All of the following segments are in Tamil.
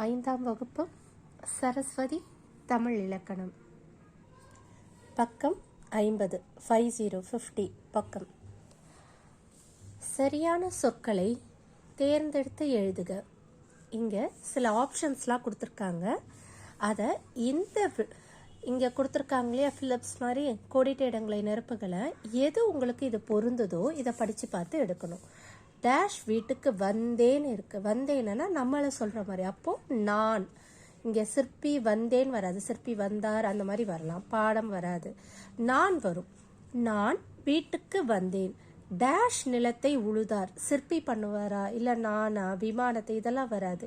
ஐந்தாம் வகுப்பு சரஸ்வதி தமிழ் இலக்கணம். பக்கம் 50 50 பக்கம். சரியான சொற்களை தேர்ந்தெடுத்து எழுதுக. இங்கே சில ஆப்ஷன்ஸ்லாம் கொடுத்துருக்காங்க. அதை இங்கே கொடுத்துருக்காங்க இல்லையா, ஃபிலிப்ஸ் மாதிரி கோடிட்ட இடங்களை நிரப்புகளை எது உங்களுக்கு இது பொருந்ததோ இதை படித்து பார்த்து எடுக்கணும். டேஷ் வீட்டுக்கு வந்தேன்னு இருக்குது. வந்தேன்னா நம்மளை சொல்கிற மாதிரி. அப்போது நான் இங்கே சிற்பி வந்தேன் வராது, சிற்பி வந்தார் அந்த மாதிரி வரலாம். பாடம் வராது, நான் வரும். நான் வீட்டுக்கு வந்தேன். டேஷ் நிலத்தை உழுதார், சிற்பி பண்ணுவாரா இல்லை நானா, விமானத்தை, இதெல்லாம் வராது.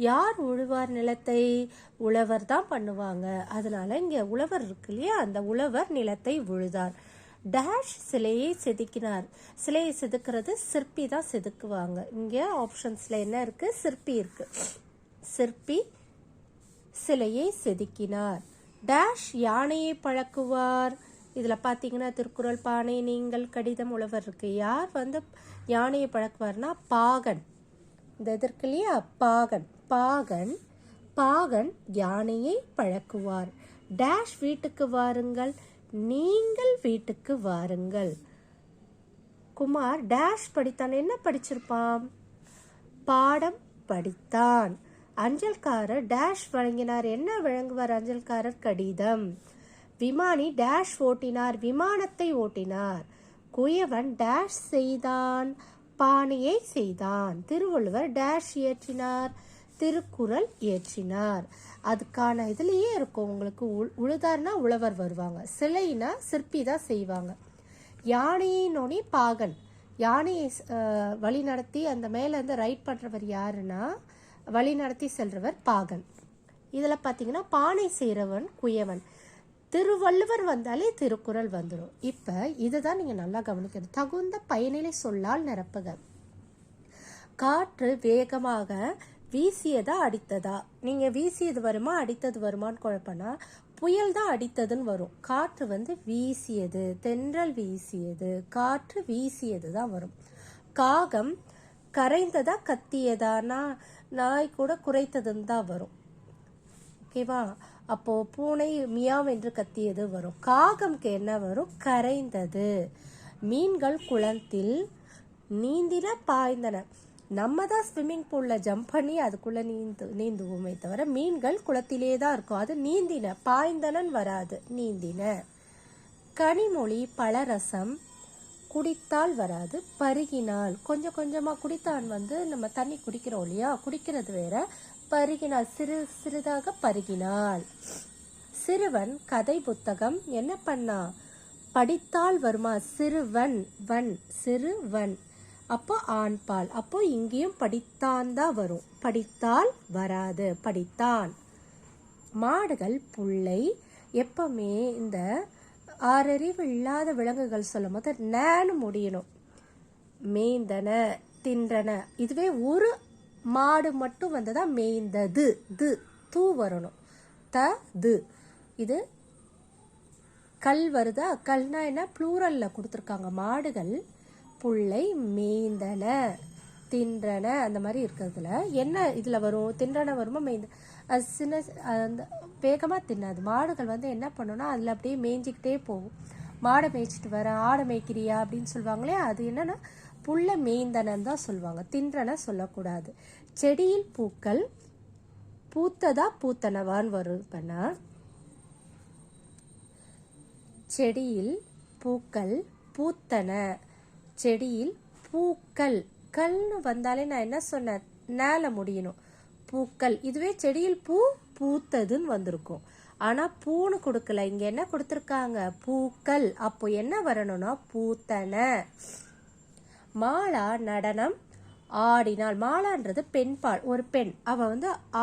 யார் உழுவார் நிலத்தை? உழவர் தான் பண்ணுவாங்க. அதனால இங்கே உழவர் இருக்கு இல்லையா, அந்த உழவர் நிலத்தை உழுதார். டேஷ் சிலையை செதுக்கினார். சிலையை செதுக்கிறது சிற்பி தான் செதுக்குவாங்க. இங்கே ஆப்ஷன்ஸில் என்ன இருக்குது? சிற்பி இருக்குது. சிற்பி சிலையை செதுக்கினார். டேஷ் யானையை பழக்குவார். இதில் பார்த்தீங்கன்னா திருக்குறள், பானை, நீங்கள், கடிதம், உழவர் இருக்கு. யார் யானையை பழக்குவார்னா பாகன். இந்த இதற்கு இல்லையா, பாகன். பாகன் பாகன் யானையை பழக்குவார். டேஷ் வீட்டுக்கு வாருங்கள், நீங்கள் வீட்டுக்கு வாருங்கள். குமார் டேஷ் படித்தான். என்ன படிச்சிருப்பான்? பாடம் படித்தான். அஞ்சல்காரர் டேஷ் வழங்கினார். என்ன வழங்குவார் அஞ்சல்காரர்? கடிதம். விமானி டேஷ் ஓட்டினார். விமானத்தை ஓட்டினார். குயவன் டேஷ் செய்தான். பானையை செய்தான். திருவள்ளுவர் டேஷ் இயற்றினார். திருக்குறள் இயற்றினார். அதுக்கான இதுலேயே இருக்கும் உங்களுக்கு. உழுதார்னா உழவர் வருவாங்க, சிலைனா சிற்பி தான் செய்வாங்க. யானையினோனி பாகன், யானையை வழி நடத்தி அந்த மேலேருந்து ரைட் பண்ணுறவர் யாருன்னா வழி நடத்தி செல்றவர் பாகன். இதில் பார்த்தீங்கன்னா பானை செய்கிறவன் குயவன். திருவள்ளுவர் வந்தாலே திருக்குறள் வந்துடும். இப்போ இதுதான் நீங்கள் நல்லா கவனிக்கணும். தகுந்த பயனிலை சொல்லால் நிரப்புக. காற்று வேகமாக வீசியதா அடித்ததா? நீங்கள் வீசியது வருமா அடித்தது வருமானு குழப்பம்னா புயல் தான் அடித்ததுன்னு வரும். காற்று வீசியது, தென்றல் வீசியது, காற்று வீசியது தான் வரும். காகம் கரைந்ததா கத்தியதானா? நாய் கூட குறைத்ததுன்னு தான் வரும். ஓகேவா? அப்போ பூனை மியாவ் என்று கத்தியது வரும். காகம்க்கு என்ன வரும்? கரைந்தது. மீன்கள் குளத்தில் நீந்தின பாய்ந்தன. நம்ம தான் ஸ்விம்மிங் பூலில் ஜம்ப் பண்ணி அதுக்குள்ளே நீந்துவோமே தவிர மீன்கள் குளத்திலே தான் இருக்கும். அது நீந்தின, பாய்ந்தனன் வராது, நீந்தின. கனிமொழி பழரசம் குடித்தால் வராது, பருகினால். கொஞ்சம் கொஞ்சமாக குடித்தான் நம்ம தண்ணி குடிக்கிறோம் இல்லையா, குடிக்கிறது வேற, பருகினால் சிறிதாக பருகினால். சிறுவன் கதை புத்தகம் என்ன பண்ணா? படித்தால் வருமா? சிறுவன் வன், சிறுவன். அப்போ ஆண்பால். அப்போ இங்கேயும் படித்தான் தான் வரும், படித்தால் வராது, படித்தான். மாடுகள் புல்லை எப்பவுமே இந்த ஆறறிவு இல்லாத விலங்குகள் சொல்லும் போது நேன்னு முடியணும். மேய்ந்தன, தின்றன. இதுவே ஒரு மாடு மட்டும் வந்ததா மேய்ந்தது, தூ வரணும். து. இது கல் வருதா? கல்னா என்ன? ப்ளூரல்ல கொடுத்துருக்காங்க. மாடுகள் புல்லை மேய்ந்தன, தின்றன, அந்த மாதிரி இருக்கிறதுல என்ன இதில் வரும்? தின்றன வருமா மேய்ந்த? அது சின்ன அந்த வேகமாக தின்னாது. மாடுகள் என்ன பண்ணுன்னா அதில் அப்படியே மேய்ஞ்சிக்கிட்டே போகும். மாடை மேய்ச்சிட்டு வர, ஆடை மேய்க்கிறியா அப்படின்னு சொல்லுவாங்களே, அது என்னன்னா புல்லை மேய்ந்தனன்னு தான் சொல்லுவாங்க, தின்றன சொல்லக்கூடாது. செடியில் பூக்கள் பூத்ததா பூத்தனவான்னு வரும். பண்ணா செடியில் பூக்கள் பூத்தன. செடியில் பூக்கள், கல்னு வந்தாலே நான் என்ன சொன்னேன்? நேல முடியணும், பூக்கள். இதுவே செடியில் பூ பூத்ததுன்னு வந்திருக்கும். ஆனால் பூன்னு கொடுக்கல, இங்கே என்ன கொடுத்துருக்காங்க? பூக்கள். அப்போ என்ன வரணும்னா பூத்தன. மாலா நடனம் ஆடினாள். மாலான்றது பெண்பால், ஒரு பெண். அவ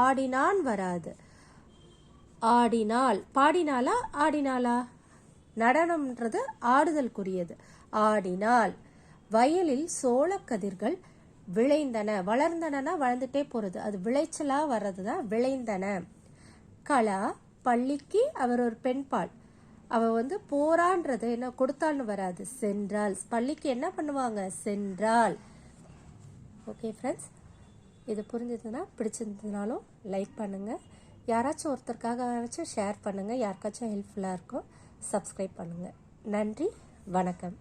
ஆடினான் வராது, ஆடினாள். பாடினாளா ஆடினாளா? நடனம்ன்றது ஆடுதலுக்குரியது. ஆடினாள். வயலில் சோளக்கதிர்கள் விளைந்தன. வளர்ந்தனா வளர்ந்துட்டே போகிறது, அது விளைச்சலா வர்றது தான் விளைந்தன. கலா பள்ளிக்கு, அவர் ஒரு பெண்பால். அவ போறான்றது என்ன? கொடுத்தாள்னு வராது, சென்றாள். பள்ளிக்கு என்ன பண்ணுவாங்க? சென்றாள். ஓகே ஃப்ரெண்ட்ஸ், இது புரிஞ்சதுன்னா பிடிச்சிருந்ததுனாலும் லைக் பண்ணுங்கள், யாராச்சும் ஒருத்தருக்காகவாச்சும் ஷேர் பண்ணுங்கள், யாருக்காச்சும் ஹெல்ப்ஃபுல்லாக இருக்கும். சப்ஸ்கிரைப் பண்ணுங்கள். நன்றி, வணக்கம்.